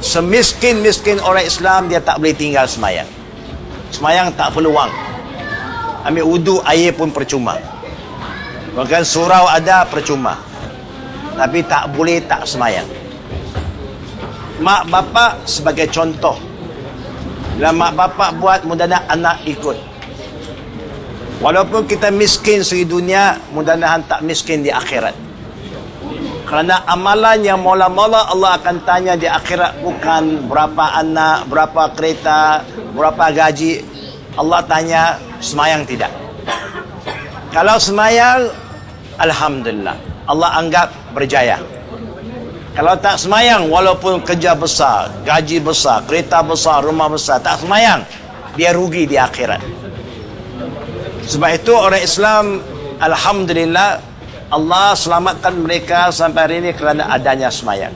Semiskin-miskin orang Islam, dia tak boleh tinggal semayang. Semayang tak peluang. Ambil wudu, air pun percuma. Bahkan surau ada, percuma. Tapi tak boleh tak semayang. Mak bapak sebagai contoh. Bila mak bapak buat, mudah-mudahan anak ikut. Walaupun kita miskin segi dunia, mudah-mudahan tak miskin di akhirat. Kerana amalan yang mula-mula Allah akan tanya di akhirat bukan berapa anak, berapa kereta, berapa gaji. Allah tanya semayang tidak. Kalau semayang, alhamdulillah, Allah anggap berjaya. Kalau tak semayang, walaupun kerja besar, gaji besar, kereta besar, rumah besar, tak semayang, dia rugi di akhirat. Sebab itu orang Islam, alhamdulillah, Allah selamatkan mereka sampai hari ini kerana adanya semayang.